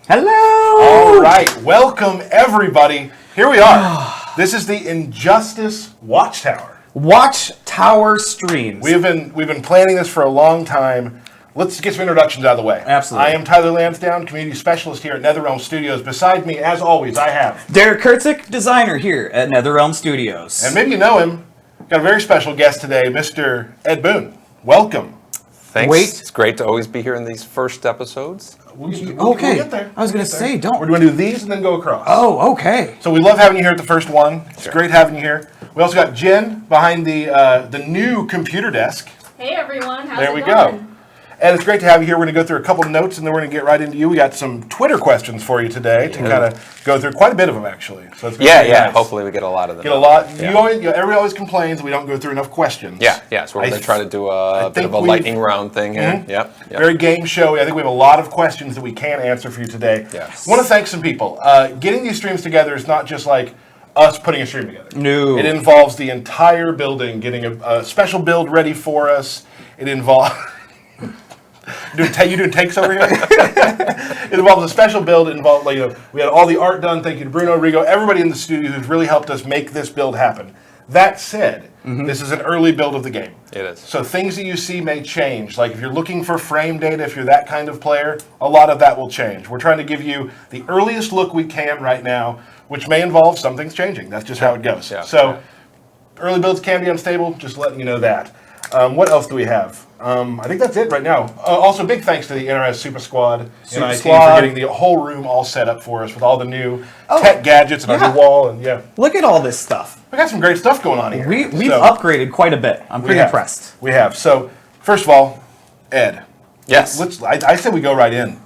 Hello! All right, welcome everybody. Here we are. This is the Injustice Watchtower. Watchtower streams. We've been planning this for a long time. Let's get some introductions out of the way. Absolutely. I am Tyler Lansdowne, community specialist here at NetherRealm Studios. Beside me, as always, I have Derek Kurtzik, designer here at NetherRealm Studios. and maybe you know him. Got a very special guest today, Mr. Ed Boon. Welcome. Thanks. Wait. It's great to always be here in these first episodes. We'll Okay. get there. I was going to say, don't. We're going to do these and then go across. Oh, okay. So we love having you here at the first one. It's great having you here. We also got Jen behind the new computer desk. Hey everyone, how's There it we going? go. And it's great to have you here. We're going to go through a couple of notes, and then we're going to get right into you. We got some Twitter questions for you today to kind of go through. Quite a bit of them, actually. So it's Yeah, pretty yeah. nice. Hopefully we get a lot of them. Get a lot. Yeah. Everybody always complains we don't go through enough questions. Yeah, yeah. So we're I going to try to do a bit think of a we've- lightning round thing here. Yep. Yep. Very game showy. I think we have a lot of questions that we can answer for you today. Yes. I want to thank some people. Getting these streams together is not just like us putting a stream together. No. It involves the entire building getting a special build ready for us. It involves... You doing takes over here? It involves a special build. It involved, we had all the art done. Thank you to Bruno, Rigo, everybody in the studio who's really helped us make this build happen. That said, this is an early build of the game. It is. So things that you see may change. Like if you're looking for frame data, if you're that kind of player, a lot of that will change. We're trying to give you the earliest look we can right now, which may involve some things changing. That's just how it goes. Yeah. So early builds can be unstable, just letting you know that. What else do we have? I think that's it right now. Also, big thanks to the NRS Super Squad and Super IT Squad. for getting the whole room all set up for us with all the new tech gadgets and our yeah. new wall. And yeah, Look at all this stuff. we got some great stuff going on here. We've So, upgraded quite a bit. I'm we pretty have. impressed. We have. So, first of all, Ed. Yes. I said we go right in.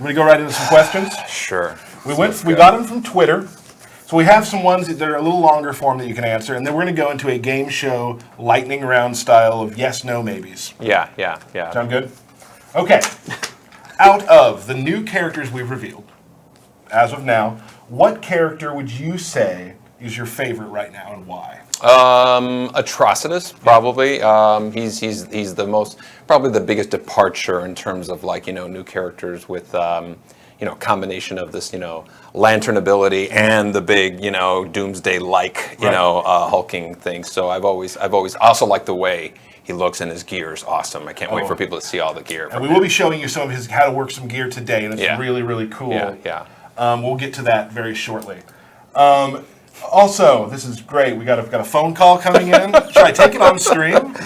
We go right into some questions. Sure. We got them from Twitter. So we have some ones that are a little longer form that you can answer, and then we're going to go into a game show lightning round style of yes, no, maybes. Yeah, yeah, yeah. Sound good? Okay. Out of the new characters we've revealed, as of now, what character would you say is your favorite right now and why? Atrocitus, probably. He's the most, probably the biggest departure in terms of new characters with combination of this lantern ability and the big doomsday-like hulking thing. So I've always also liked the way he looks, and his gear is awesome. I can't wait for people to see all the gear. And we will be showing you some of his how to work some gear today, and it's Yeah. really, really cool. Yeah, yeah. We'll get to that very shortly. Also, this is great. We got a phone call coming in. Should I take it on stream?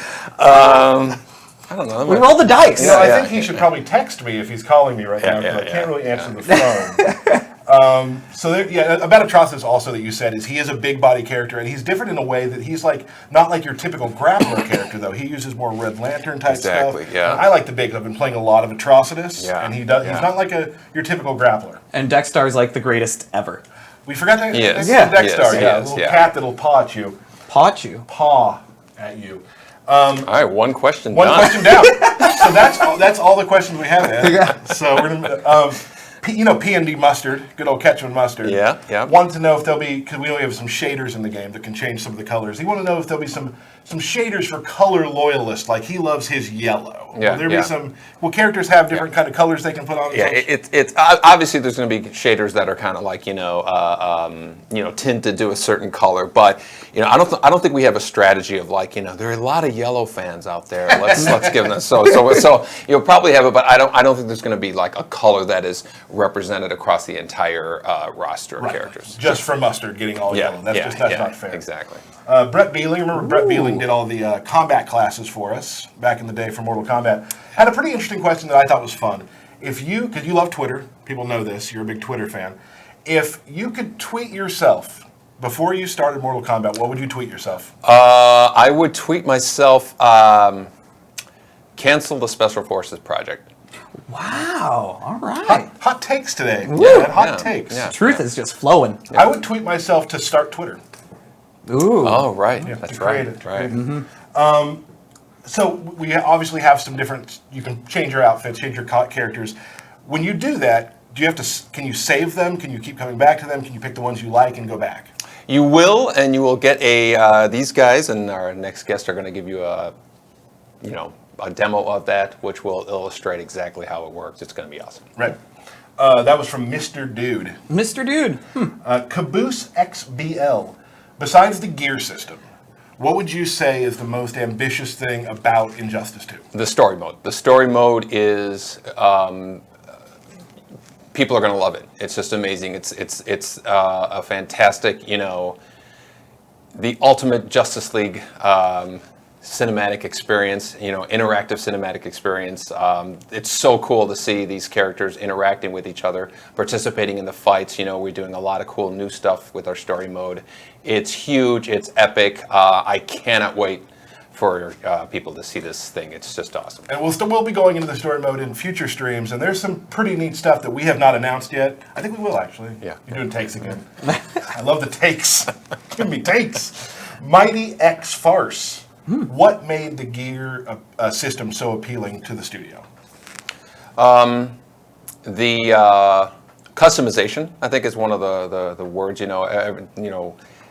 I don't know. We roll the dice. I think he should probably text me if he's calling me right now, because I can't really answer the phone. About Atrocitus also that you said is he is a big body character, and he's different in a way that he's not like your typical grappler character, though. He uses more Red Lantern type Exactly, stuff. yeah. And I like the big. I've been playing a lot of Atrocitus, Yeah, and he does. yeah. He's not like your typical grappler. And Dextar's like the greatest ever. We forgot that. Yes. Yeah. Dexter, Yes, yeah, a yes, little yeah. cat that'll paw at you. Paw you. All right, one question One done. question down. So that's all the questions we have. Ed. So we're gonna, PND Mustard, good old Ketchum Mustard. Yeah, yeah. Wanted to know if there'll be, because we only have some shaders in the game that can change some of the colors. He wanted to know if there'll be some shaders for color loyalists, like he loves his yellow. Yeah, Will there yeah. be some? Will characters have different kind of colors they can put on? Yeah, themselves? it's obviously there's going to be shaders that are kind of like tinted to a certain color, but I don't think we have a strategy of there are a lot of yellow fans out there. Let's give them so you'll probably have it, but I don't think there's going to be like a color that is represented across the entire roster of characters. Just for Mustard getting all yellow. That's not fair. Exactly. Brett Beeling, remember Brett Beeling did all the combat classes for us back in the day for Mortal Kombat. Had a pretty interesting question that I thought was fun. If you, because you love Twitter, people know this, you're a big Twitter fan. If you could tweet yourself before you started Mortal Kombat, what would you tweet yourself? I would tweet myself, cancel the Special Forces project. Wow. All right. Hot takes today. Hot takes. Yeah. Truth is just flowing. I would tweet myself to start Twitter. Ooh. Oh, right. to That's create right. it. Right. So we obviously have some different, you can change your outfits, change your characters. When you do that, do you have to, can you save them? Can you keep coming back to them? Can you pick the ones you like and go back? You will, and you will get these guys, and our next guests are going to give you a demo of that, which will illustrate exactly how it works. It's going to be awesome. Right. That was from Mr. Dude. Mr. Dude. Caboose XBL. Besides the gear system, what would you say is the most ambitious thing about Injustice 2? The story mode. The story mode is people are going to love it. It's just amazing. It's a fantastic, the ultimate Justice League cinematic experience, interactive cinematic experience. It's so cool to see these characters interacting with each other, participating in the fights. We're doing a lot of cool new stuff with our story mode. It's huge. It's epic. I cannot wait for people to see this thing. It's just awesome. And we'll be going into the story mode in future streams, and there's some pretty neat stuff that we have not announced yet. I think we will, actually. Yeah. You're doing takes again. I love the takes. Give me takes. Mighty X Farce. What made the gear system so appealing to the studio? The customization, I think, is one of the words.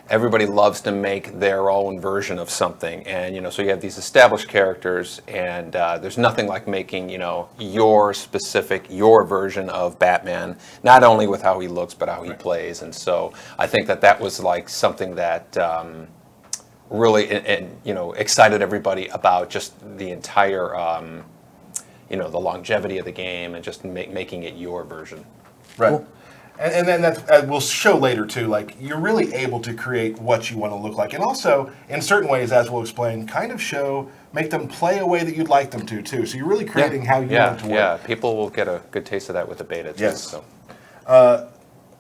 Everybody loves to make their own version of something, and so you have these established characters, and there's nothing like making your version of Batman, not only with how he looks but how he plays. And so I think that was like something that really excited everybody about just the entire the longevity of the game and just making it your version. Right. Cool. And then that's, we'll show later too, like you're really able to create what you want to look like. And also, in certain ways, as we'll explain, kind of make them play a way that you'd like them to too. So you're really creating how you want it to work. Yeah, people will get a good taste of that with the beta too. Yes. So.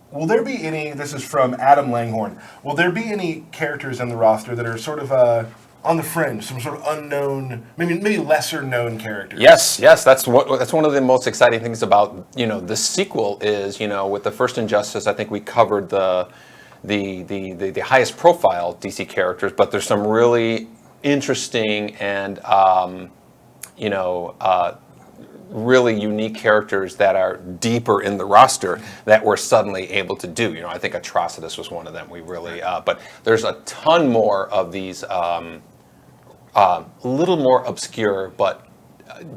Will there be any, this is from Adam Langhorn, will there be any characters in the roster that are sort of on the fringe, some sort of unknown, maybe lesser known characters? Yes, that's one of the most exciting things about the sequel is with the first Injustice, I think we covered the highest profile DC characters, but there's some really interesting and really unique characters that are deeper in the roster that we're suddenly able to do. I think Atrocitus was one of them. We really, but there's a ton more of these little more obscure, but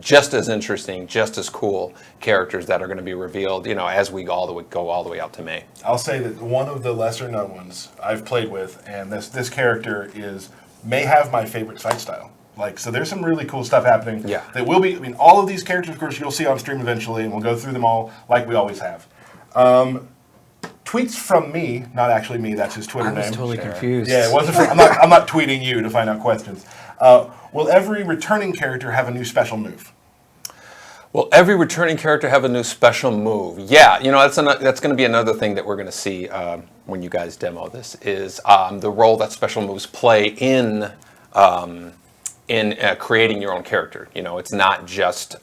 just as interesting, just as cool characters that are going to be revealed, as we go all the way out to May. I'll say that one of the lesser known ones I've played with, and this character may have my favorite fight style. So there's some really cool stuff happening. Yeah. That will be, all of these characters, of course, you'll see on stream eventually, and we'll go through them all like we always have. Tweets from me, not actually me, that's his Twitter name. I was totally confused. Yeah, it wasn't I'm not tweeting you to find out questions. Will every returning character have a new special move? Will every returning character have a new special move? Yeah, that's going to be another thing that we're going to see when you guys demo this, is the role that special moves play in creating your own character. It's not just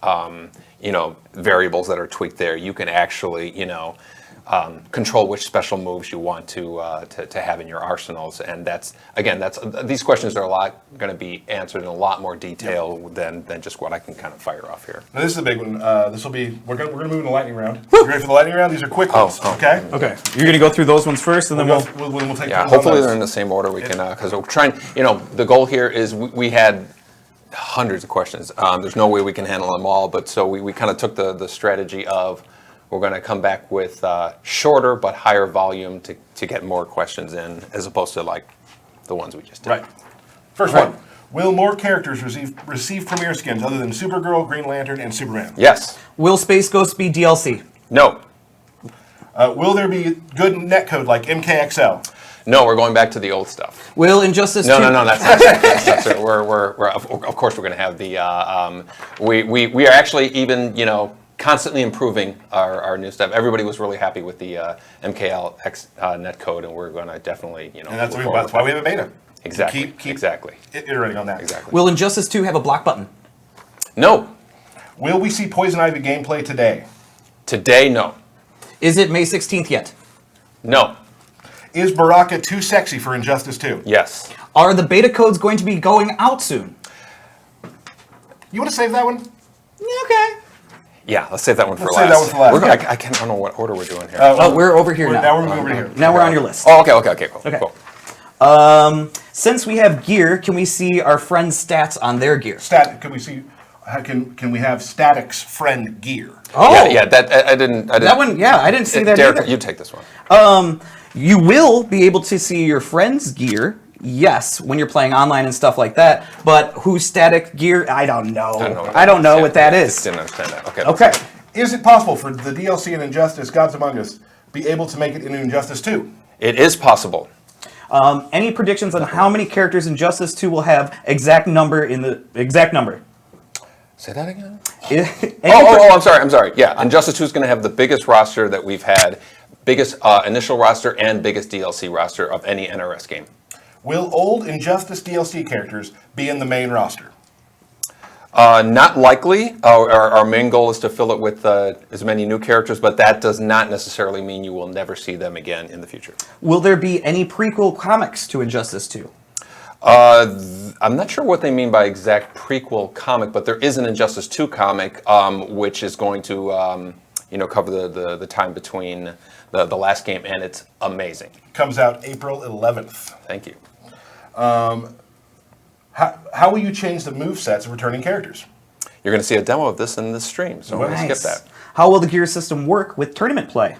variables that are tweaked there. You can actually control which special moves you want to have in your arsenals, and these questions are going to be answered in a lot more detail than just what I can kind of fire off here. Now this is a big one. We're gonna move into the lightning round. You ready for the lightning round? These are quick ones. Okay. Okay. You're gonna go through those ones first, and then we'll take. Yeah. Hopefully they're in the same order. We can because we're trying. The goal here is we had hundreds of questions. There's no way we can handle them all, but so we kind of took the strategy of we're going to come back with shorter but higher volume to get more questions in, as opposed to like the ones we just did. Right. First one. Will more characters receive premiere skins other than Supergirl, Green Lantern, and Superman? Yes. Will Space Ghost be DLC? No. Will there be good netcode like MKXL? No, we're going back to the old stuff. Will Injustice 2... No, that's not it. We're of course we're going to have the we are actually even constantly improving our new stuff. Everybody was really happy with the MKLX netcode, and we're going to definitely And that's why we have a beta. Exactly. Keep exactly. iterating on that. Exactly. Will Injustice 2 have a block button? No. Will we see Poison Ivy gameplay today? Today, no. Is it May 16th yet? No. Is Baraka too sexy for Injustice 2? Yes. Are the beta codes going to be going out soon? You want to save that one? Okay. Yeah, let's save that one for last. Save that one for last. I don't know what order we're doing here. We're over here now. Now we're moving over here. Now we're on your list. Oh, okay, cool. Okay. Cool. Since we have gear, can we see our friends' stats on their gear? Could we see? can we have Static's friend gear? Oh, Yeah, that I didn't. that one. Yeah, I didn't see that Derek, either. you take this one. You will be able to see your friend's gear. Yes, when you're playing online and stuff like that. But who's Static gear? I don't know. I don't know what that is. Didn't understand that. Okay. Okay. Is it possible for the DLC in Injustice Gods Among Us be able to make it into Injustice 2? It is possible. Any predictions on how many characters Injustice 2 will have? Exact number in the exact number. Say that again. I'm I'm sorry. Yeah, Injustice 2 is going to have the biggest roster that we've had, biggest initial roster and biggest DLC roster of any NRS game. Will old Injustice DLC characters be in the main roster? Not likely. Our main goal is to fill it with as many new characters, but that does not necessarily mean you will never see them again in the future. Will there be any prequel comics to Injustice 2? I'm not sure what they mean by exact prequel comic, but there is an Injustice 2 comic, which is going to cover the time between the last game, and it's amazing. Comes out April 11th. Thank you. How will you change the movesets of returning characters? You're going to see a demo of this in this stream, so we're going to skip that. How will the gear system work with tournament play?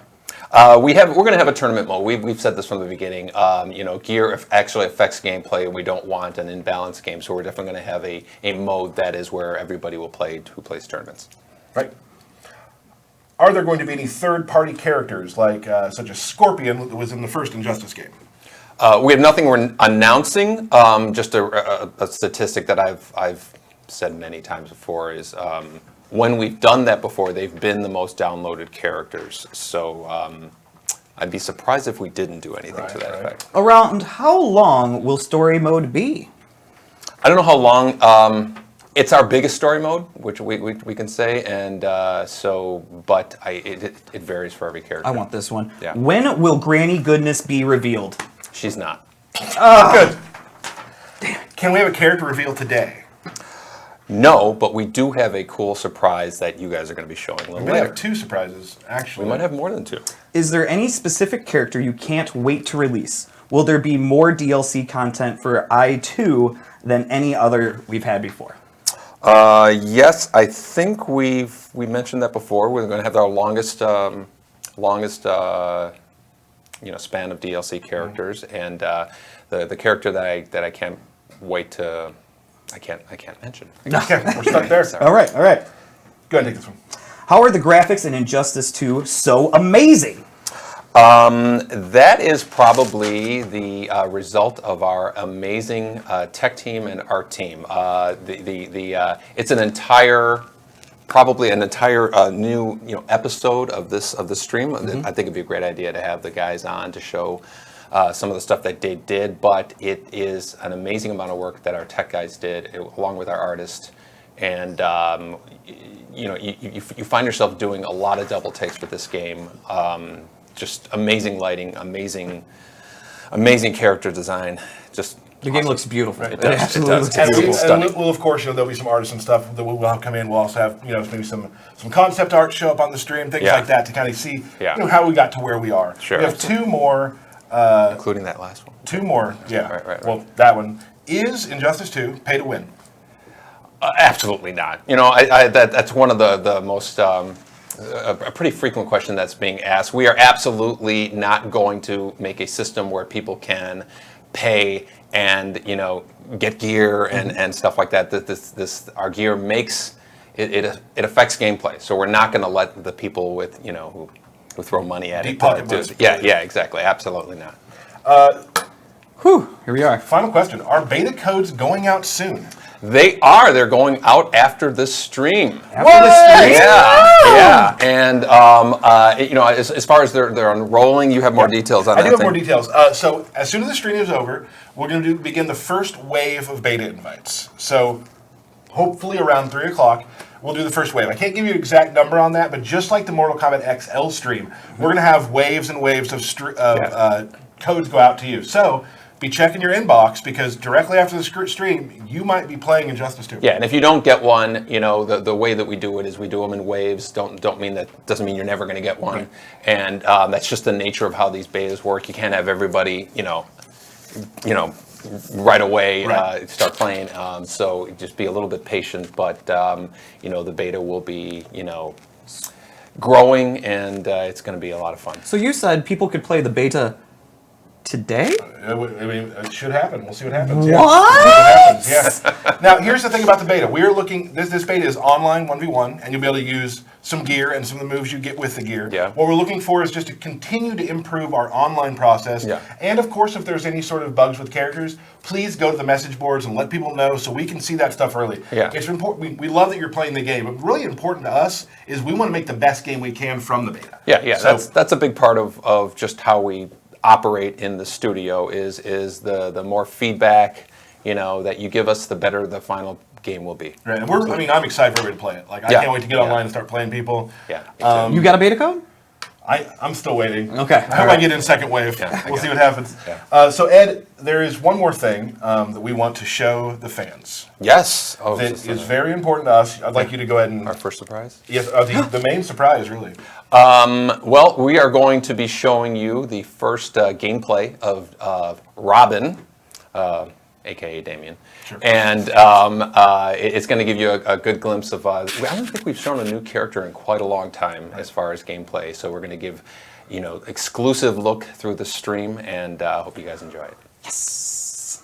We're going to have a tournament mode. We've said this from the beginning. Gear actually affects gameplay, and we don't want an imbalanced game, so we're definitely going to have a mode that is where everybody will play who plays tournaments. Right. Are there going to be any third-party characters like such as Scorpion that was in the first Injustice game? We have nothing we're announcing. Just a statistic that I've said many times before is when we've done that before, they've been the most downloaded characters. So I'd be surprised if we didn't do anything to that effect. Around how long will story mode be? I don't know how long. It's our biggest story mode, which we can say, and but it varies for every character. I want this one. Yeah. When will Granny Goodness be revealed? She's not. Good. Can we have a character reveal today? No, but we do have a cool surprise that you guys are going to be showing a little We later. have 2 surprises, actually. We might have more than 2. Is there any specific character you can't wait to release? Will there be more DLC content for I2 than any other we've had before? Yes, I think we mentioned that before. We're going to have our longest span of DLC characters, and the character that I can't wait to I can't mention. Okay, we're stuck there. All right. Go ahead and take this one. How are the graphics in Injustice 2 so amazing? That is probably the result of our amazing tech team and art team. It's probably an entire new episode of this stream. I think it'd be a great idea to have the guys on to show some of the stuff that they did, but it is an amazing amount of work that our tech guys did along with our artists. And you find yourself doing a lot of double takes with this game. Just amazing lighting, amazing character design. Just The game looks beautiful. It does. absolutely It looks does. beautiful. Stunning. We'll of course, there'll be some artists and stuff that we'll have come in. We'll also have, maybe some concept art show up on the stream, things like that, to kind of see, how we got to where we are. Sure. We have 2 more. Including that last one. 2 more, yeah. Right. Well, that one. Is Injustice 2 pay to win? Absolutely not. That's one of the most a pretty frequent question that's being asked. We are absolutely not going to make a system where people can pay and get gear and stuff like that. This our gear makes it affects gameplay. So we're not going to let the people with who throw money at Deep it pocket do money. it. Yeah, exactly. Absolutely not. Here we are. Final question. Are beta codes going out soon? They are. They're going out after this stream. After the stream? Yeah. And as far as they're unrolling, you have more details on that. I do have more details. So as soon as the stream is over, we're going to begin the first wave of beta invites. So hopefully around 3 o'clock, we'll do the first wave. I can't give you an exact number on that, but just like the Mortal Kombat XL stream, we're going to have waves and waves of codes go out to you. So be checking your inbox, because directly after the stream, you might be playing Injustice 2. Yeah, and if you don't get one, the way that we do it is we do them in waves. Doesn't mean you're never going to get one, right. And that's just the nature of how these betas work. You can't have everybody, right away Right. start playing. So just be a little bit patient, but the beta will be growing, and it's going to be a lot of fun. So you said people could play the beta today? I mean, it should happen. We'll see what happens. What? Yeah. We'll see what happens. Yeah. Now, here's the thing about the beta. We're looking. This beta is online 1v1, and you'll be able to use some gear and some of the moves you get with the gear. Yeah. What we're looking for is just to continue to improve our online process. Yeah. And of course, if there's any sort of bugs with characters, please go to the message boards and let people know so we can see that stuff early. Yeah. It's important. We love that you're playing the game, but really important to us is we want to make the best game we can from the beta. Yeah. So, That's a big part of just how we operate in the studio is the more feedback that you give us, the better the final game will be. right. And I'm excited for everybody to play it. Like, I Yeah. can't wait to get online and start playing people. Yeah. You got a beta code? I'm still waiting. Okay. I hope Alright. I get in second wave. Yeah, I We'll got see it. what happens. Yeah. So Ed, there is one more thing that we want to show the fans Yes. Oh, that this is very important to us. I'd like you to go ahead and our first surprise. yes, the main surprise really. Well, we are going to be showing you the first gameplay of Robin, aka Damien, Sure. and it's going to give you a good glimpse of. I don't think we've shown a new character in quite a long time as far as gameplay. So we're going to give, exclusive look through the stream, and hope you guys enjoy it. Yes.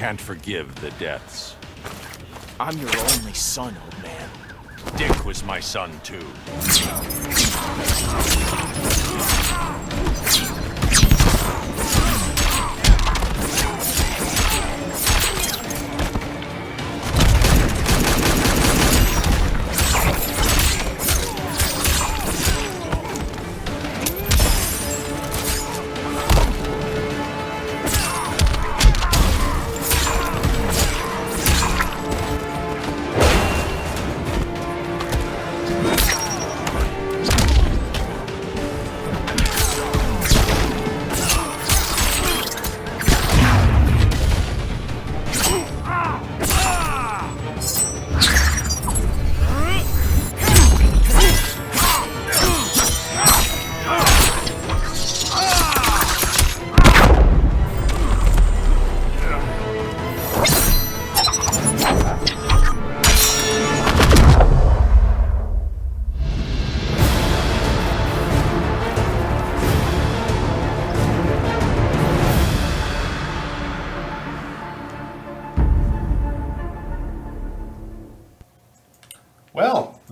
Can't forgive the deaths. I'm your only son, old man. Dick was my son, too.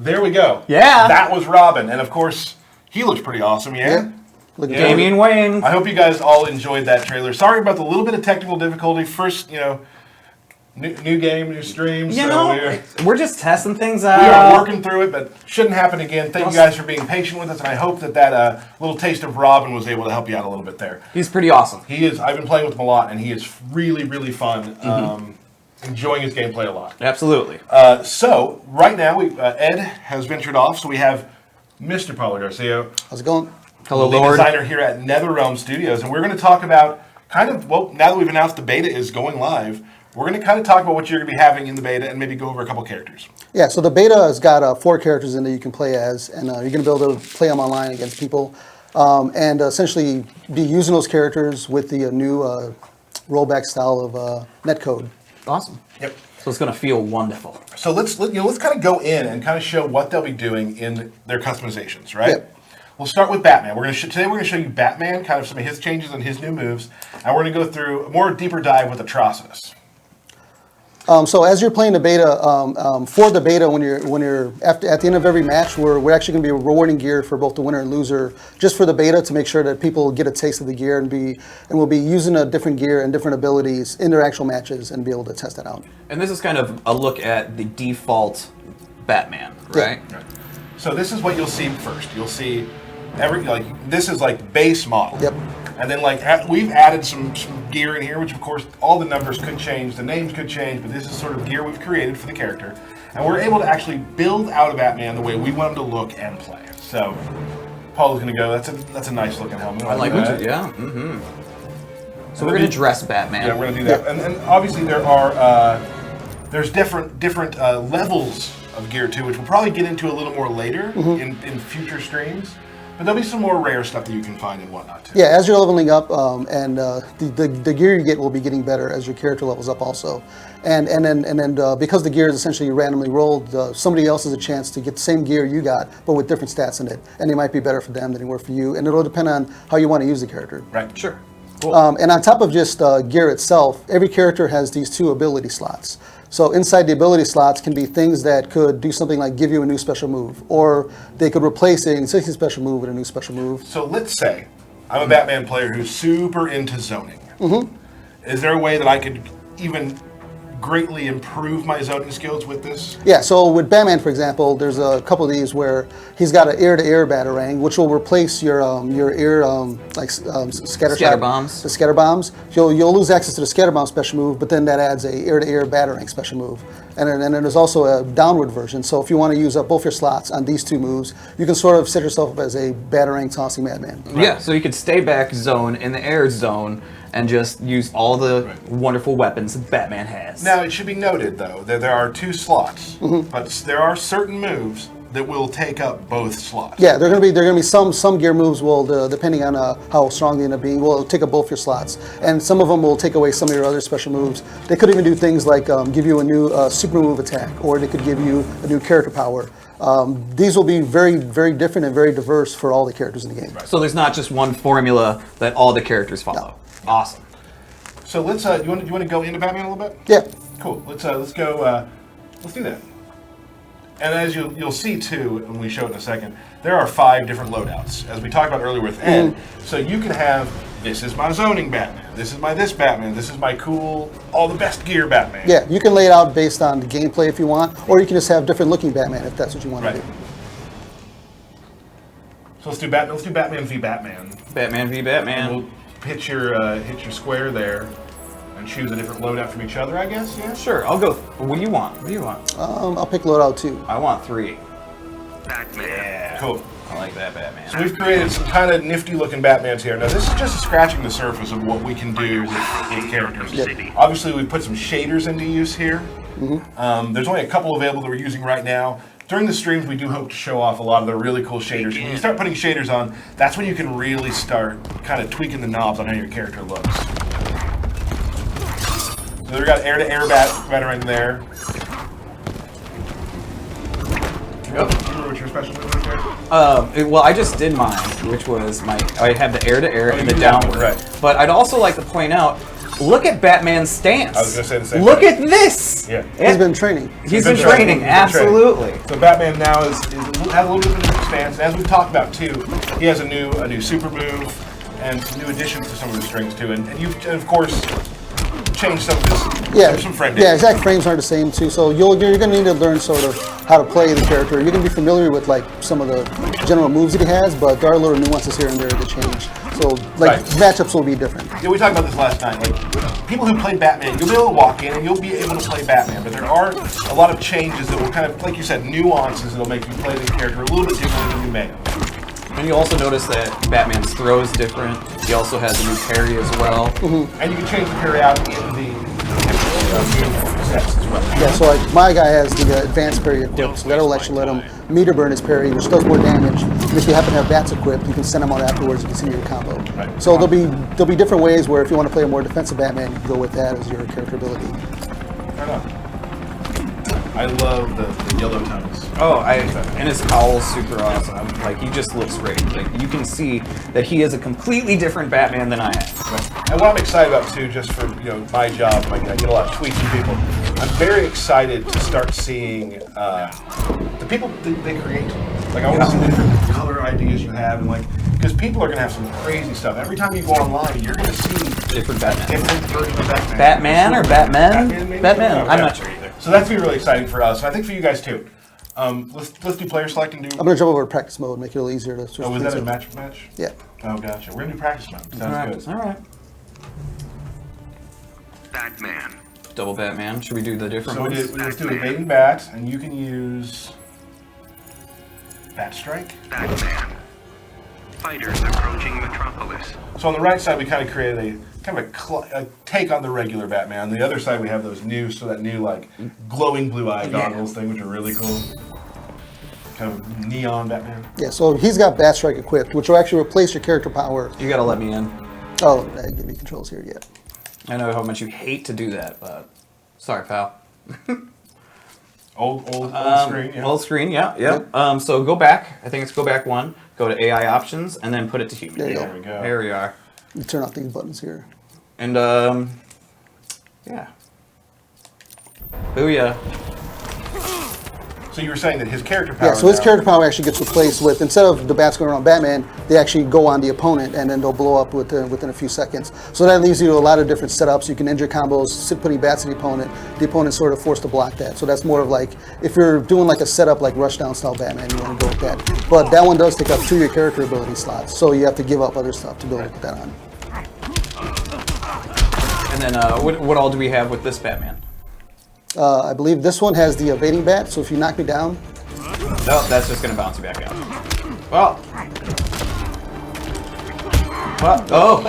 There we go. Yeah. That was Robin. And of course, he looks pretty awesome, yeah? Look at Yeah. Damian Wayne. I hope you guys all enjoyed that trailer. Sorry about the little bit of technical difficulty. First, new game, new stream. You so know, we're just testing things we out. are working through it, but shouldn't happen again. Thank you guys for being patient with us, and I hope that little taste of Robin was able to help you out a little bit there. He's pretty awesome. He is. I've been playing with him a lot, and he is really, really fun. Enjoying his gameplay a lot. Absolutely. So right now, Ed has ventured off, so we have Mr. Paulo Garcia, How's it going? Hello, lead Lord. designer here at NetherRealm Studios, and we're going to talk about now that we've announced the beta is going live, we're going to kind of talk about what you're going to be having in the beta and maybe go over a couple characters. Yeah, so the beta has got 4 characters in there you can play as, and you're going to be able to play them online against people, and essentially be using those characters with the new rollback style of netcode. Awesome. Yep. So it's going to feel wonderful. So let's kind of go in and kind of show what they'll be doing in their customizations, right? Yep. We'll start with Batman. Today we're going to show you Batman, kind of some of his changes and his new moves, and we're going to go through a more deeper dive with Atrocitus. So as you're playing the beta, for the beta, when you're at the end of every match, we're actually going to be rewarding gear for both the winner and loser, just for the beta to make sure that people get a taste of the gear and we'll be using a different gear and different abilities in their actual matches and be able to test that out. And this is kind of a look at the default Batman, right? Yeah. So this is what you'll see first. You'll see this is like base model. Yep. And then we've added some gear in here, which of course all the numbers could change, the names could change, but this is sort of gear we've created for the character. And we're able to actually build out a Batman the way we want him to look and play. So Paul's gonna go, that's a nice looking helmet. I like that. it, yeah. So we're going to dress Batman. Yeah, we're gonna do that. And obviously there's different levels of gear too, which we'll probably get into a little more later in future streams. But there'll be some more rare stuff that you can find and whatnot too. Yeah, as you're leveling up, and the gear you get will be getting better as your character levels up also, and then because the gear is essentially randomly rolled, somebody else has a chance to get the same gear you got, but with different stats in it, and they might be better for them than they were for you, and it'll depend on how you want to use the character. Right. Sure. Cool. And on top of just gear itself, every character has these 2 ability slots. So inside the ability slots can be things that could do something like give you a new special move, or they could replace an existing special move with a new special move. So let's say I'm a Batman player who's super into zoning. Is there a way that I could even greatly improve my zoning skills with this? Yeah, so with Batman, for example, there's a couple of these where he's got an air-to-air batarang, which will replace your air scatter bombs. The scatter bombs. You'll lose access to the scatter bomb special move, but then that adds a air-to-air batarang special move. And then there's also a downward version. So if you want to use up both your slots on these 2 moves, you can sort of set yourself up as a batarang tossing madman. Yeah, so you could stay back zone in the air zone and just use all the wonderful weapons Batman has. Now, it should be noted, though, that there are 2 slots, but there are certain moves that will take up both slots. Yeah, there are going to be some gear moves will, depending on how strong they end up being, will take up both your slots, and some of them will take away some of your other special moves. They could even do things like give you a new super move attack, or they could give you a new character power. These will be very, very different and very diverse for all the characters in the game. So there's not just one formula that all the characters follow. Awesome. So let's. You want to go into Batman a little bit? Yeah. Cool. Let's go. Let's do that. And as you'll see too, when we show it in a second, there are 5 different loadouts, as we talked about earlier with Ed. So you can have, this is my zoning Batman, this is my this Batman, this is my cool, all the best gear Batman. Yeah, you can lay it out based on the gameplay if you want, or you can just have different looking Batman if that's what you want to do. So let's do Batman. Let's do Batman v Batman. Batman v Batman. And we'll hit your square there, and choose a different loadout from each other, I guess. Yeah. Sure, I'll go. What do you want? What do you want? I'll pick loadout 2. I want 3. Yeah. Cool. I like that Batman. So we've created some kind of nifty looking Batmans here. Now this is just scratching the surface of what we can do with characters. Obviously we've put some shaders into use here. There's only a couple available that we're using right now. During the streams we do hope to show off a lot of the really cool shaders. When you start putting shaders on, that's when you can really start kind of tweaking the knobs on how your character looks. So we've got air-to-air batarang there. Remember what your special move was there? Well, I just did mine, which was I have the air-to-air and you the did that one, downward. right. But I'd also like to point out, look at Batman's stance. I was gonna say the same Look thing. at this. Yeah. He's been training. He's been training, absolutely. So Batman now has a little bit of a different stance. And as we've talked about too, he has a new super move and some new additions to some of his strings too. And you've of course changed some of his some frame. Yeah, exact frames aren't the same too. So you're going to need to learn sort of how to play the character. You're going to be familiar with like some of the general moves that he has, but there are little nuances here and there that change. So like matchups will be different. Yeah, we talked about this last night. Like people who play Batman, you'll be able to walk in and you'll be able to play Batman, but there are a lot of changes that will kind of, like you said, nuances that'll make you play the character a little bit differently than you may have. And you also notice that Batman's throw is different. He also has a new parry as well. And you can change the parry out in the move sets as well. Yeah, so like my guy has the advanced parry equipped, so that'll actually let him meter burn his parry, which does more damage. And if you happen to have bats equipped, you can send them out afterwards and continue your combo. Right. So there'll be different ways where if you want to play a more defensive Batman, you can go with that as your character ability. Right on. I love the yellow tones. Oh, and his cowl's super awesome. Like, he just looks great. Like, you can see that he is a completely different Batman than I am. Right. And what I'm excited about too, just for my job, like I get a lot of tweets from people. I'm very excited to start seeing the people that they create. Like I want to see the different color ideas you have, and like because people are going to have some crazy stuff. Every time you go online, you're going to see Different Batman. different versions of Batman. Batman or Batman? Maybe? Batman. I'm not sure either. So that's gonna be really exciting for us. And I think for you guys too. Let's do player select and do. I'm going to jump over to practice mode, make it a little easier to switch. Oh, was that a between match? Yeah. Oh, gotcha. We're gonna do practice mode. Sounds good. All right. Batman. Double Batman. Should we do the different So ones? let's do evading bat, and you can use bat strike. Batman. Fighters approaching Metropolis. So on the right side, we kind of created a take on the regular Batman. On the other side, we have those new, like glowing blue eye goggles thing, which are really cool. Kind of neon Batman. Yeah, so he's got Bat Strike equipped, which will actually replace your character power. You gotta let me in. Oh, I didn't give me controls here yet. I know how much you hate to do that, but sorry, pal. Old screen. Yeah. Old screen, yeah. So go back. I think it's go back one. Go to AI options and then put it to human. There you There we go. There we are. You turn off these buttons here. And yeah. Booyah. So you were saying that his character power. Yeah, so his now- character power actually gets replaced with, instead of the bats going around Batman, they actually go on the opponent and then they'll blow up within a few seconds. So that leaves you a lot of different setups. You can injure combos, putting bats in the opponent's sort of forced to block that. So that's more of like, if you're doing like a setup like Rushdown style Batman, you want to go with that. But that one does take up 2 of your character ability slots, so you have to give up other stuff to be able to put that on. And then what all do we have with this Batman? I believe this one has the evading bat, so if you knock me down, No, that's just gonna bounce you back out. Well. Oh.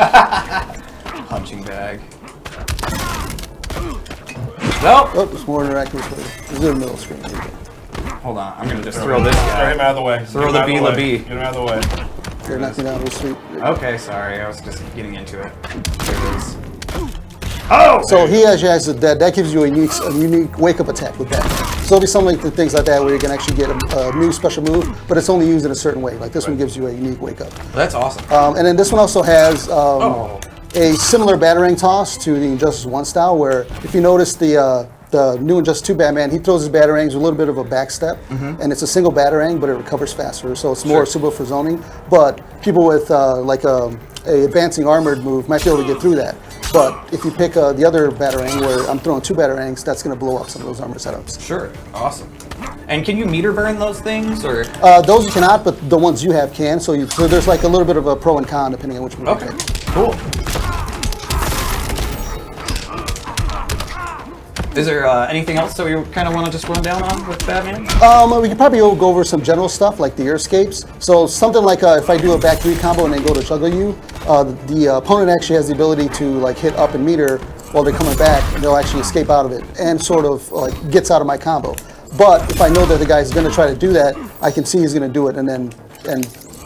Punching bag. Nope. oh, it's more interactive with the middle screen. There you go. Hold on. I'm gonna just throw this Throw guy. him out of the way. Throw Get him the out of B, way. the B. Get him out of the way. There, knock me down real sweet. Okay, sorry. I was just getting into it. There it is. Oh! So he actually has that gives you a unique wake up attack with that. So it'll be something like things like that where you can actually get a new special move, but it's only used in a certain way. Like this one gives you a unique wake up. That's awesome. And then this one also has a similar Batarang toss to the Injustice 1 style, where if you notice the new Injustice 2 Batman, he throws his Batarangs with a little bit of a back step, and it's a single Batarang, but it recovers faster, so it's more suitable for zoning. But people with like a advancing armored move might be able to get through that. But if you pick the other Batarang, where I'm throwing 2 Batarangs, that's going to blow up some of those armor setups. Sure. Awesome. And can you meter burn those things, or? Those you cannot, but the ones you have can. So there's like a little bit of a pro and con depending on which move Okay. you pick. Cool. Is there anything else that we kind of want to just run down on with Batman? We could probably go over some general stuff like the air escapes. So something like if I do a back 3 combo and then go to juggle you, the opponent actually has the ability to like hit up and meter while they're coming back, and they'll actually escape out of it and sort of like gets out of my combo. But if I know that the guy's going to try to do that, I can see he's going to do it and then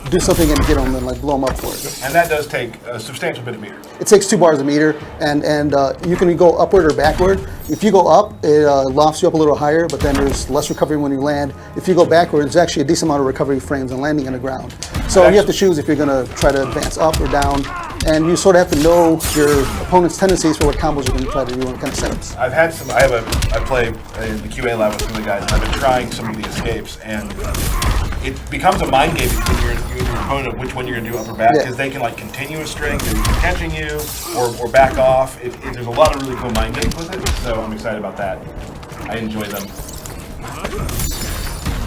do something and get him and like blow him up for it. And that does take a substantial bit of meter. It takes 2 bars a meter, and you can go upward or backward. If you go up, it lofts you up a little higher, but then there's less recovery when you land. If you go backward, there's actually a decent amount of recovery frames and landing on the ground. So you have to choose if you're going to try to advance up or down. and you sort of have to know your opponent's tendencies for what combos you're going to try to do and kind of setups. I've had some. I play in the QA lab with some of the guys, and I've been trying some of the escapes, and it becomes a mind game between you and your opponent of which one you're going to do upper back, because they can like continue a string, they're catching you, or back off. There's a lot of really cool mind games with it, so I'm excited about that. I enjoy them.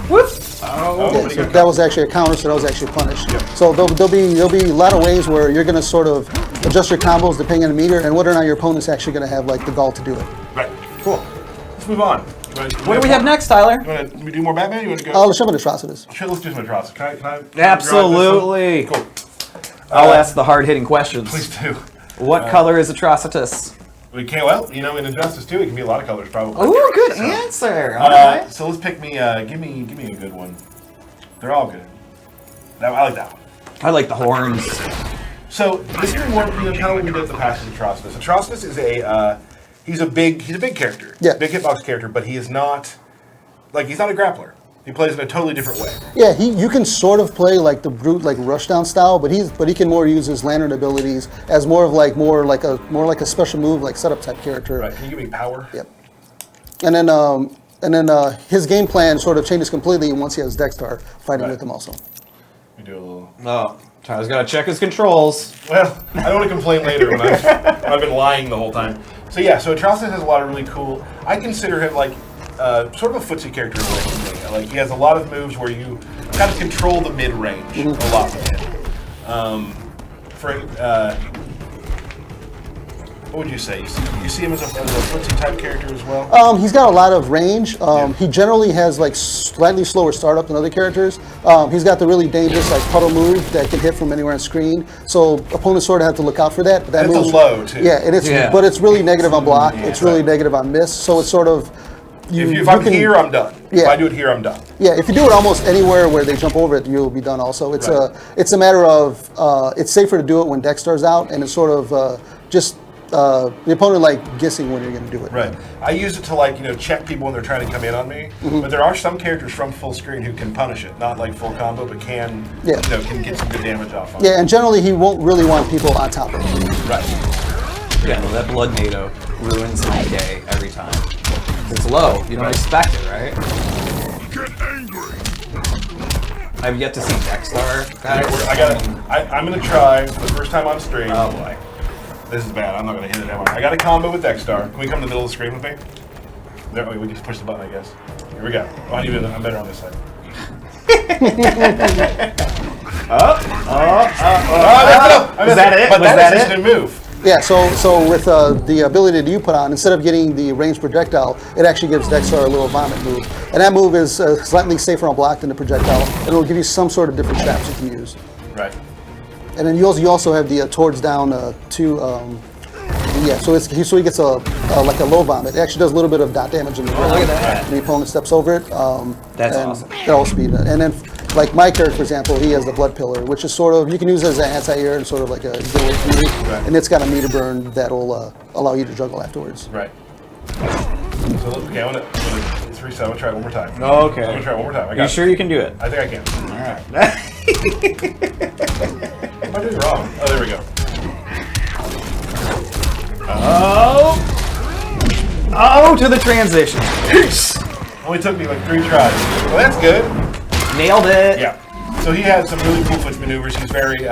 Whoop. Yeah, so that was actually a counter, so that was actually punished. So there'll be a lot of ways where you're going to sort of adjust your combos depending on the meter and whether or not your opponent's actually going to have like the gall to do it. Right. Cool. Let's move on. What do we have next, Tyler? You want to do more Batman? You want to go? Let's jump into Atrocitus. Sure, let's do some Atrocitus. Can I Absolutely. drive this one? Cool. I'll ask the hard-hitting questions. Please do. What color is Atrocitus? We can't. Well, in Injustice 2, it can be a lot of colors, probably. Ooh, good answer. All right. So let's pick me. Give me a good one. They're all good. I like that one. I like the horns. So this is more kind of what we did the past with Atrocitus. Atrocitus is he's a big character. Yeah. Big hitbox character, but he is not he's not a grappler. He plays in a totally different way. Yeah, you can sort of play like the brute, like rushdown style, but he can more use his lantern abilities as more like a special move, like setup type character. Right. Can you give me power? Yep. And then his game plan sort of changes completely once he has Dexter fighting with him also. We do a little. Oh, Tyler's got to check his controls. Well, I don't want to complain later when I've been lying the whole time. So yeah, so Atrocitus has a lot of really cool. I consider him like sort of a footsie character in a way to me. Like he has a lot of moves where you kind of control the mid range a lot with him. What would you say? You see him as a footsie type character as well? He's got a lot of range. He generally has like slightly slower startup than other characters. He's got the really dangerous like puddle move that can hit from anywhere on screen. So opponents sort of have to look out for that. But that it's move's a low too. Yeah, but it's really negative on block. It's really negative on miss. So it's sort of if I'm here, I'm done. Yeah. If I do it here, I'm done. Yeah, if you do it almost anywhere where they jump over it, you'll be done also. It's it's a matter of it's safer to do it when Dexter's out, and it's sort of just the opponent like guessing when you're going to do it. Right. I use it to check people when they're trying to come in on me. But there are some characters from full screen who can punish it, not like full combo, but can can get some good damage off on it. Yeah, and generally he won't really want people on top of him. Right. Yeah, well, that Blood NATO ruins my day every time. It's low. You don't expect it, right? Get angry. I've yet to see Dexter. I'm gonna try for the first time on stream. Oh boy. This is bad. I'm not gonna hit it. Am I? I got a combo with Dexter. Can we come to the middle of the screen with me? There. We just push the button, I guess. Here we go. Oh, I'm better on this side. Is that it? But Was that that is it? instant move. Yeah, so with the ability that you put on, instead of getting the ranged projectile, it actually gives Dexter a little vomit move. And that move is slightly safer on block than the projectile, and it'll give you some sort of different traps you can use. Right. And then you also have the towards down two. Yeah, so he gets a like a low vomit. It actually does a little bit of dot damage in the ground. Look at that. When the opponent steps over it. That's and awesome. That'll also be and then like my character, for example, he has the blood pillar, which is sort of you can use it as an anti-air and sort of like a get away from you. Right. And it's got a meter burn that'll allow you to juggle afterwards. Right. So okay, I'm gonna let's reset. I'm gonna try it one more time. Okay. I'm gonna try it one more time. I got You it. sure you can do it? I think I can. All right. What am I doing wrong? Oh, there we go. Oh, to the transition. Only took me like 3 tries. Well, that's good. Nailed it. Yeah. So he has some really cool switch maneuvers. He's very,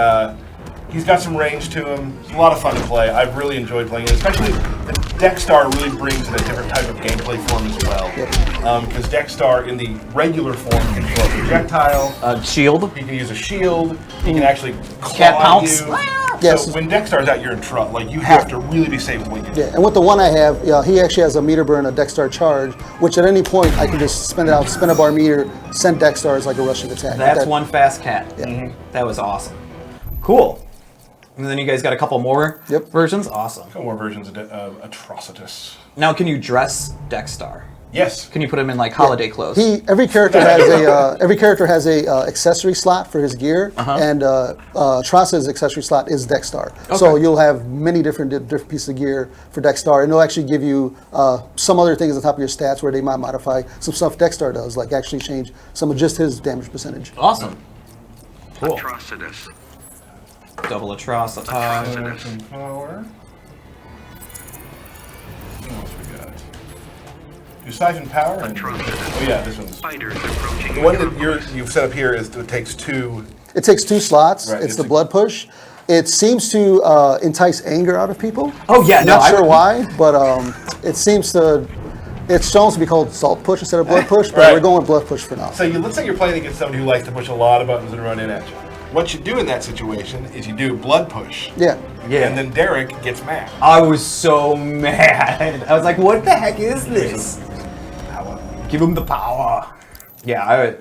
he's got some range to him. It's a lot of fun to play. I've really enjoyed playing it, especially the Dexter really brings in a different type of gameplay form as well. Because Dexter in the regular form can throw a projectile. Shield. He can use a shield. He can actually Cat claw pounce. you. Yes. So when Dexter's out, you're in trouble. Like you have to really be safe with what you do. Yeah, and with the one I have, he actually has a meter burn, a Dexter charge, which at any point I can just spin it out, spin a bar meter, send Dexter as like a rushing attack. That's one fast cat. Yeah. That was awesome. Cool. And then you guys got a couple more versions? Awesome. A couple more versions of Atrocitus. Now, can you dress Dexter? Yes. Can you put him in like holiday clothes? Every character has a accessory slot for his gear, and Atrocitus' accessory slot is Dexter. So you'll have many different pieces of gear for Dexter, and it'll actually give you some other things on top of your stats where they might modify some stuff Dexter does, like actually change some of just his damage percentage. Awesome. Cool. Atrocitus. Double atrocity. Power. What else we got? Do siphon power. And, oh yeah, this one's. Fighters approaching The one that Metropolis. you've set up here is it takes 2. It takes 2 slots. Right, It's it's the a- blood push. It seems to entice anger out of people. Oh, yeah, no, Not sure I- why, but it seems to. It's shown to be called salt push instead of blood push, but Right. we're going with blood push for now. So let's say you're playing against somebody who likes to push a lot of buttons and run in at you. What you do in that situation is you do blood push. Yeah. Yeah. And then Derek gets mad. I was so mad. I was like, what the heck is this? Give him the power. Yeah,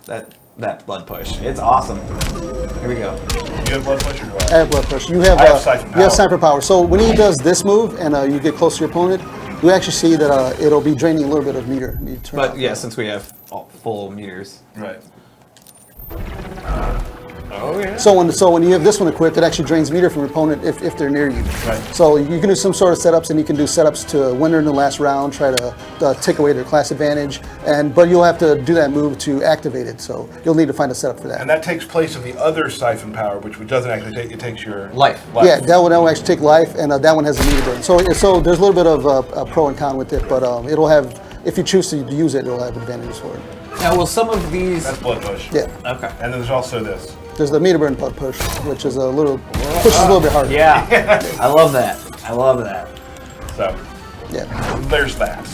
that blood push. It's awesome. Here we go. You have blood push or do I have blood push. You have, I have siphon you power. have sniper power. So when he does this move and you get close to your opponent, you actually see that it'll be draining a little bit of meter. You turn But off. yeah, since we have full meters. Right. So when you have this one equipped, it actually drains meter from your opponent if they're near you. Right. So you can do some sort of setups, and you can do setups to winner in the last round, try to take away their class advantage, but you'll have to do that move to activate it. So you'll need to find a setup for that. And that takes place of the other siphon power, which doesn't actually take, it takes your Life. Yeah, that will actually take life, and that one has a meter burn. So there's a little bit of a pro and con with it, but it'll have, if you choose to use it, it'll have advantages for it. Now, will some of these? That's blood push. Yeah. Okay. And then there's also this. There's the meter burn blood push, which is a little bit harder. Yeah. I love that. I love that. So Yeah. there's that.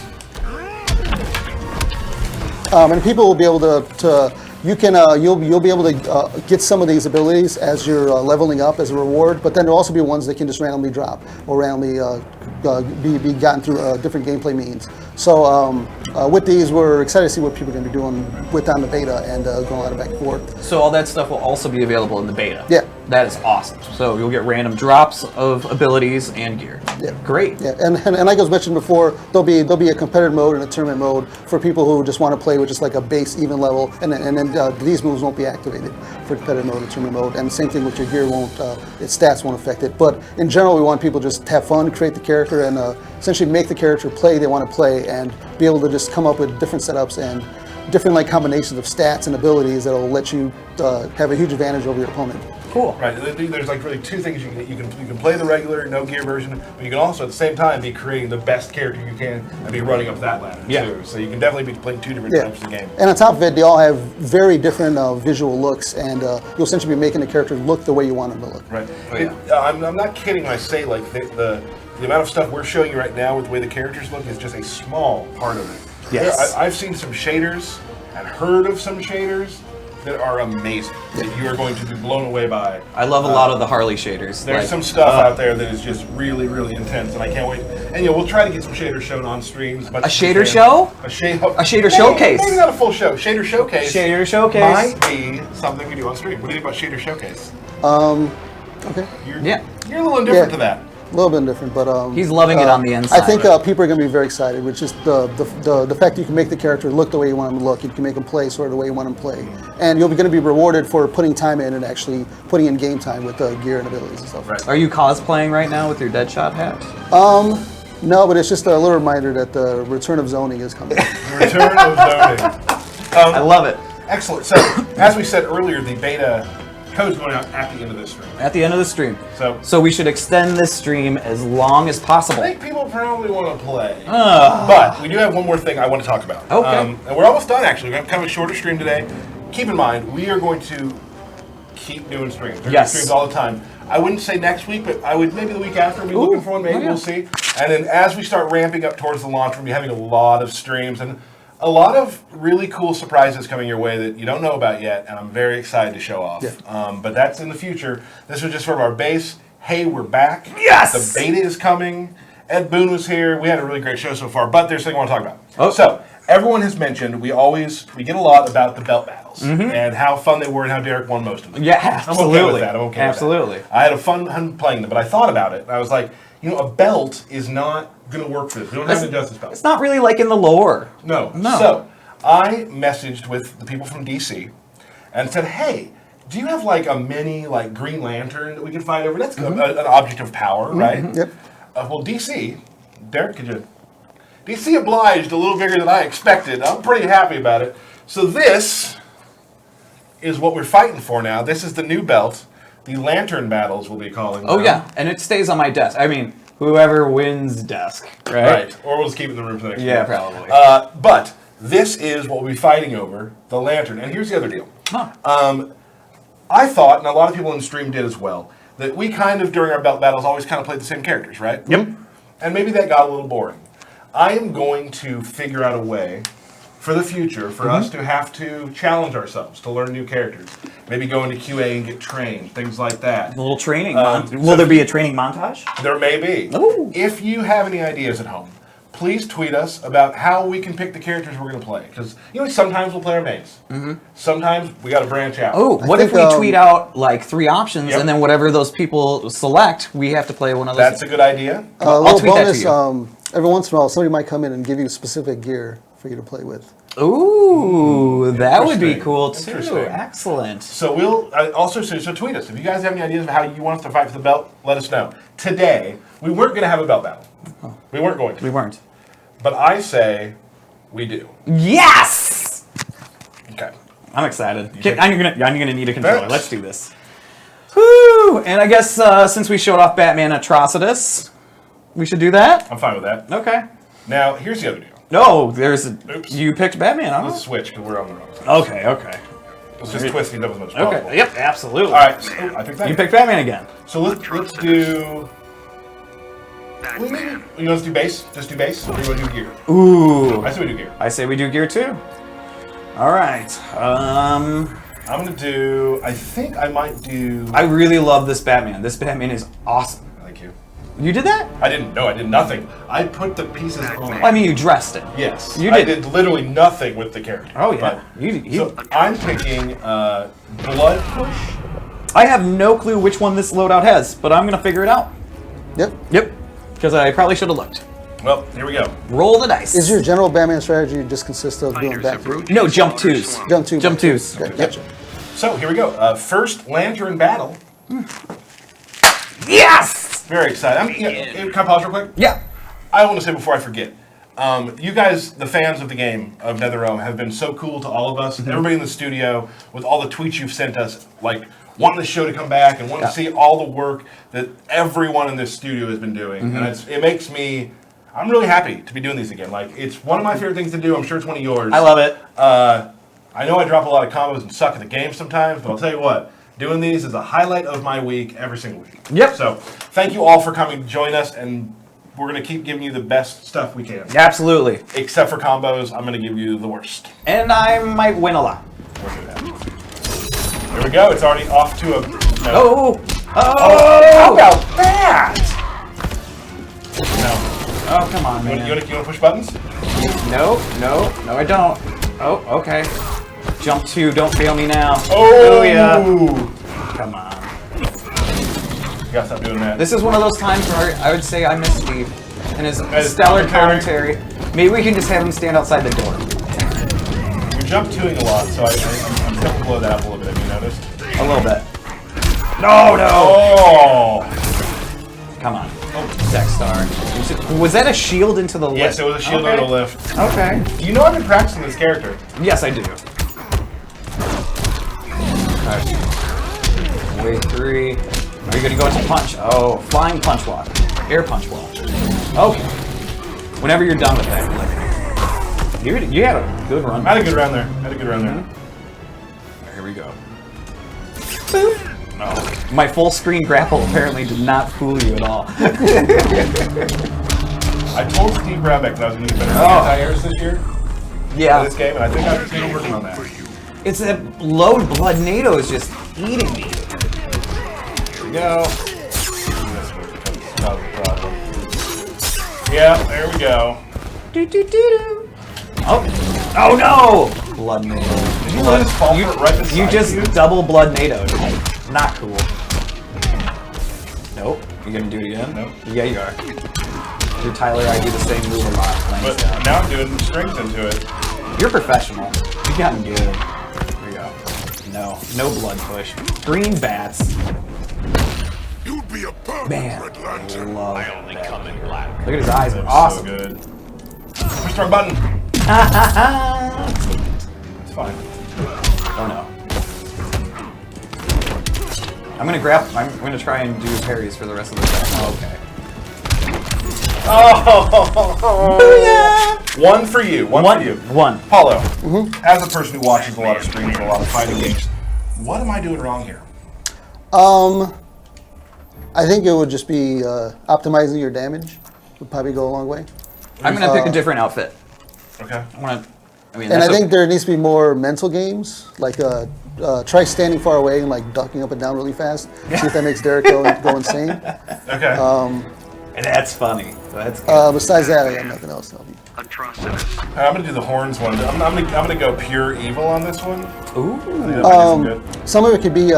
And people will be able to you can you'll be able to get some of these abilities as you're leveling up as a reward, but then there'll also be ones that can just randomly drop or randomly be gotten through different gameplay means. So with these, we're excited to see what people are going to be doing on the beta and going a lot of back and forth. So all that stuff will also be available in the beta. Yeah. That is awesome. So you'll get random drops of abilities and gear. Yeah. Great. Yeah, and like I was mentioned before, there'll be a competitive mode and a tournament mode for people who just want to play with just like a base even level, and then these moves won't be activated for competitive mode and tournament mode. And the same thing with your gear won't, its stats won't affect it. But in general, we want people to just have fun, create the character, and essentially make the character play they want to play, and be able to just come up with different setups and different like combinations of stats and abilities that'll let you have a huge advantage over your opponent. Cool. Right. There's like really 2 things you can play the regular no gear version, but you can also at the same time be creating the best character you can and be running up that ladder Yeah. too. So you can definitely be playing 2 different Yeah. types of game. And on top of it, they all have very different visual looks, and you'll essentially be making the character look the way you want them to look. Right. yeah. I'm not kidding when I say like the amount of stuff we're showing you right now with the way the characters look is just a small part of it. Yes. I've seen some shaders and heard of some shaders that are amazing that you are going to be blown away by. I love a lot of the Harley shaders. There's like, some stuff out there that is just really, really intense, and I can't wait. And we'll try to get some shaders shown on streams. But A shader show? A shader showcase. Maybe not a full show. Shader showcase. Shader showcase. might be something we do on stream. What do you think about shader showcase? Okay. You're, Yeah. You're a little indifferent Yeah. to that. A little bit different, but He's loving it on the inside. I think people are going to be very excited, which is the fact that you can make the character look the way you want him to look. You can make him play sort of the way you want him to play, and you're going to be rewarded for putting time in and actually putting in game time with gear and abilities and stuff. Right. Are you cosplaying right now with your Deadshot hat? No, but it's just a little reminder that the return of zoning is coming. The return of zoning. I love it. Excellent. So, as we said earlier, the beta code's going out at the end of this stream. At the end of the stream. So we should extend this stream as long as possible. I think people probably want to play. But we do have one more thing I want to talk about. Okay. And we're almost done, actually. We're going to have kind of a shorter stream today. Keep in mind, we are going to keep doing streams. We're doing Yes. streams all the time. I wouldn't say next week, but I would maybe the week after be looking for one. Maybe yeah. we'll see. And then as we start ramping up towards the launch, we'll be having a lot of streams and a lot of really cool surprises coming your way that you don't know about yet, and I'm very excited to show off. Yeah. But that's in the future. This was just sort of our base. Hey, we're back. Yes! The beta is coming. Ed Boon was here. We had a really great show so far, but there's something I want to talk about. Oh. So, everyone has mentioned, we get a lot about the belt battles and how fun they were and how Derek won most of them. Yeah, I'm absolutely. okay with that. I'm okay Absolutely. with that. I had a fun playing them, but I thought about it. And I was like, a belt is not going to work for this. We don't have an Injustice belt. It's not really like in the lore. No. No. So, I messaged with the people from DC and said, hey, do you have like a mini like Green Lantern that we can fight over? That's an object of power, right? Yep. Well, DC, Derek, DC obliged a little bigger than I expected. I'm pretty happy about it. So this is what we're fighting for now. This is the new belt the lantern battles, we'll be calling them. Oh yeah, and it stays on my desk. I mean, whoever wins desk, right? Right. Or we'll just keep it in the room for the next Yeah, year. probably. But this is what we'll be fighting over, the lantern. And here's the other deal. Huh. I thought, and a lot of people in the stream did as well, that we kind of, during our belt battles, always kind of played the same characters, right? Yep. And maybe that got a little boring. I am going to figure out a way for the future for us to have to challenge ourselves, to learn new characters. Maybe go into QA and get trained, things like that. A little training. so- Will there be a training montage? There may be. Ooh. If you have any ideas at home, please tweet us about how we can pick the characters we're going to play. Because, sometimes we'll play our mains. Sometimes we got to branch out. Oh, what if think, we tweet out like 3 options, Yep. and then whatever those people select, we have to play one of those? That's a good idea. A I'll little tweet that to bonus, every once in a while, somebody might come in and give you specific gear for you to play with. Ooh, that would be Interesting. cool too. Interesting. Excellent. So we'll also so tweet us. If you guys have any ideas of how you want us to fight for the belt, let us know. Today, we weren't going to have a belt battle. We weren't going to. We weren't. But I say we do. Yes! Okay. I'm excited. think- I'm gonna need a controller. Bet. Let's do this. Woo! And I guess since we showed off Batman Atrocitus, we should do that. I'm fine with that. Okay. Now, here's the other deal. No, there's a. Oops. You picked Batman, huh? Let's switch because we're on the wrong side. Okay. Okay. Let's just twist things up as much as possible. Okay. Yep. Absolutely. All right. So I picked that. You picked Batman again. So let's do. Batman. You want us to do base? Just do base? Or you want to do gear? Ooh. I say we do gear. I say we do gear too. All right. I'm gonna do. I think I might do. I really love this Batman. This Batman is awesome. Thank you. You did that? I didn't. No, I did nothing. I put the pieces on. I mean, you dressed it. Yes. You I did. did literally nothing with the character. Oh yeah. But- You. So I'm picking Blood Push. I have no clue which one this loadout has, but I'm gonna figure it out. Yep. Yep. Because I probably should have looked. Well, here we go. Roll the dice. Is your general Batman strategy just consist of doing Fighters back three? approaching No, jump Waller twos. Swamp. Jump two. Jump twos. Okay, gotcha. So here we go. First Lantern battle. Yes! Very excited. Can I pause real quick? Yeah. I want to say before I forget. You guys, the fans of the game of NetherRealm, have been so cool to all of us. Everybody in the studio, with all the tweets you've sent us, like wanting the show to come back and wanting to see all the work that everyone in this studio has been doing. And it makes me, I'm really happy to be doing these again. Like, it's one of my favorite things to do. I'm sure it's one of yours. I love it. I know I drop a lot of combos and suck at the game sometimes, but I'll tell you what, doing these is a highlight of my week every single week. Yep. So thank you all for coming to join us, and we're going to keep giving you the best stuff we can. Absolutely. Except for combos, I'm going to give you the worst. And I might win a lot. We'll do that. Here we go. It's already off to a... No. Oh! How Oh! about that? No. Oh, come on, You man. want to push buttons? No, I don't. Oh, okay. Jump 2, don't fail me now. Oh, yeah. Come on. You gotta stop doing that. This is one of those times where I would say I miss Steve and his his stellar commentary. commentary. Maybe we can just have him stand outside the door. You're jump 2ing a lot, so I'm going to blow that up a little bit. Have you noticed? A little bit. No! Oh! Come on. Oh, Dex Star. Was that a shield into the lift? Yes, it was a shield Okay. on the lift. Okay. You know I've been practicing this character. Yes, I do. Okay. Wave 3. Are you gonna go into punch? Oh, flying punch walk. Air punch walk. Okay. Whenever you're done with that, you had a good run. I had a good round there. Here we go. Boop. No. My full screen grapple apparently did not fool you at all. I told Steve Brabeck that I was going to get better Oh. anti-airs this year for Yeah. this game, and I think I've been working on that. It's that load blood NATO is just eating me. Here we go. That's what becomes the problem. Yeah, there we go. Oh no! Blood NATO. Did you let us fall for it right beside You just you? double blood NATO. Not cool. Nope. You gonna do it again? Nope. Yeah, you are. Do Tyler, I do the same move a lot. Lanes But down. now I'm doing strength into it. You're professional. You've gotten good. Here we go. No blood push. Green bats. You'd be a perfect Man, Red I Lantern. love I only that. come in black. Look at his eyes. That was Awesome. so good. Push the wrong button. It's fine. Oh no. I'm gonna try and do parries for the rest of the time. Okay. Oh! One for you. One for you. One. Paulo, as a person who watches a lot of streams and a lot of fighting games, what am I doing wrong here? I think it would just be optimizing your damage. Would probably go a long way. I'm gonna pick a different outfit. Okay. And I think there needs to be more mental games, like try standing far away and like ducking up and down really fast. See if that makes Derek go insane. Okay. And that's funny. That's good. Besides that, I got nothing else. Atrocitus. I'm gonna do the horns one. I'm gonna go pure evil on this one. Ooh. I think that might be some good. Some of it could be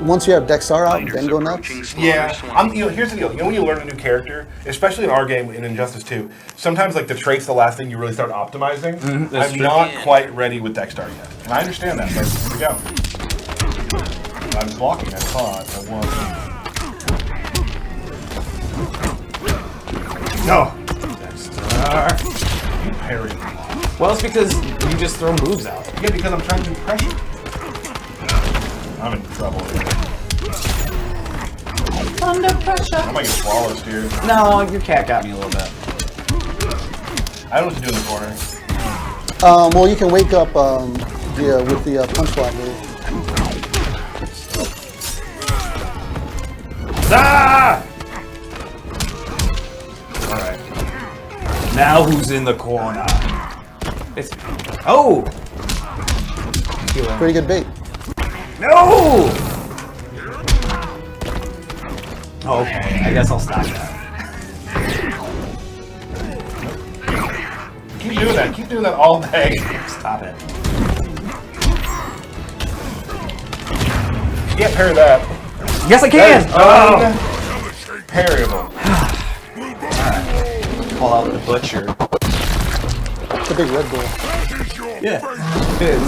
once you have Dexar out, then go nuts. Yeah, here's the deal. You know when you learn a new character, especially in our game in Injustice 2, sometimes like the trait's the last thing you really start optimizing. that's I'm true. not quite ready with Dexar yet, and I understand that. But here we go. I was blocking. I thought I was. No. You parried. Well, it's because you just throw moves out. Yeah, because I'm trying to do pressure. I'm in trouble here. Under pressure. I might get flawless here. No, your cat got me a little bit. I don't know what to do in the corner. Well, you can wake up with the punch block move. Ah! All right. Now who's in the corner? It's Pretty good bait. No! Okay, I guess I'll stop that. Keep doing that. Keep doing that all day. Stop it. You can't parry that. Yes, I can! Oh! Parryable. Pull out the butcher. It's a big Red Bull. Yeah, it is.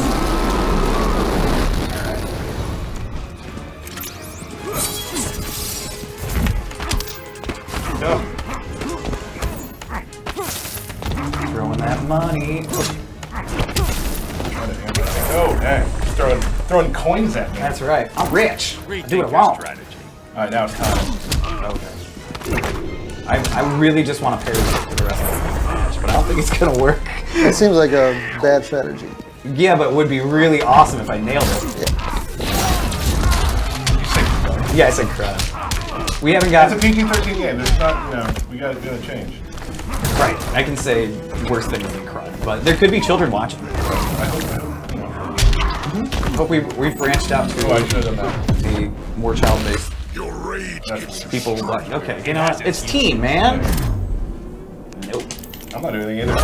No. Throwing that money. Oh, hey. Throwing coins at me. That's right. I'm rich. I do what I want. Alright, now it's time. Okay. I really just want to parry for the rest of the match, but I don't think it's gonna work. It seems like a bad strategy. Yeah, but it would be really awesome if I nailed it. Yeah, I said crud. We haven't got. It's a PG-13 game. There's not, we gotta change. Right. I can say worse things than crud, but there could be children watching. Hope we've branched out to I should have done that. the more child-based Your rage people. Like, okay, you know what? It's teen, man. Nope. I'm not doing anything either.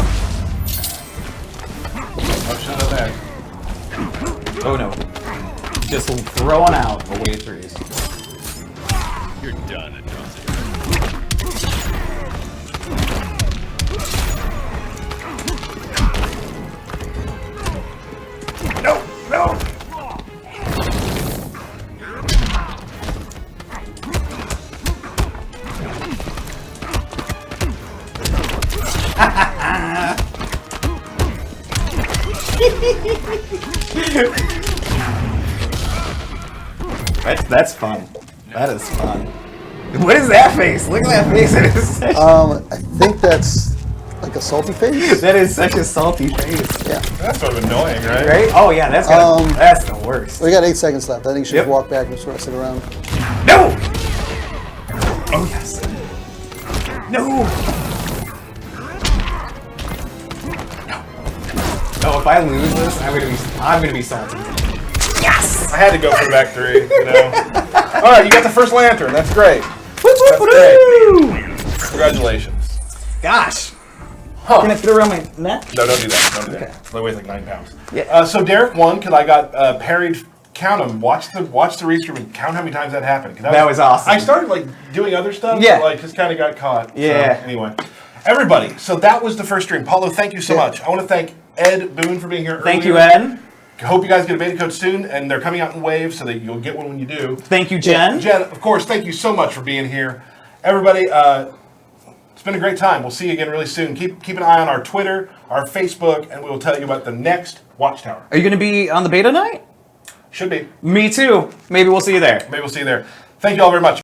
I should have done that. Oh no. Just throwing out away threes. You're done, Atrocitus. No! No! That's fun. That is fun. What is that face? Look at that face. It is such, I think that's like a salty face. that is such a salty face. Yeah. That's sort of annoying, right? Right? Oh yeah, that's the worst. We got 8 seconds left. I think you should Yep. walk back and rest it around. No! Oh yes. No! Oh, if I lose this, I'm gonna be salty. Yes! I had to go for the back three, All right, you got the first lantern. That's great. Woo, That's woo, great. woo! Congratulations. Gosh. Huh. Can I fit it around my neck? No, don't do that. Don't do Okay. that. It weighs like 9 pounds. Yeah. So Derek won because I got parried. Count them. Watch the restream and count how many times that happened. 'Cause That was awesome. I started like doing other stuff. Yeah. But, like just kind of got caught. Yeah. So, anyway, everybody. So that was the first stream. Paulo, thank you so Yeah. much. I want to thank Ed Boone for being here. Thank you, earlier. Ed. Hope you guys get a beta code soon, and they're coming out in waves, so that you'll get one when you do. Thank you, Jen. Jen, of course, thank you so much for being here. Everybody, it's been a great time. We'll see you again really soon. Keep an eye on our Twitter, our Facebook, and we will tell you about the next Watchtower. Are you going to be on the beta night? Should be. Me too. Maybe we'll see you there. Maybe we'll see you there. Thank you all very much.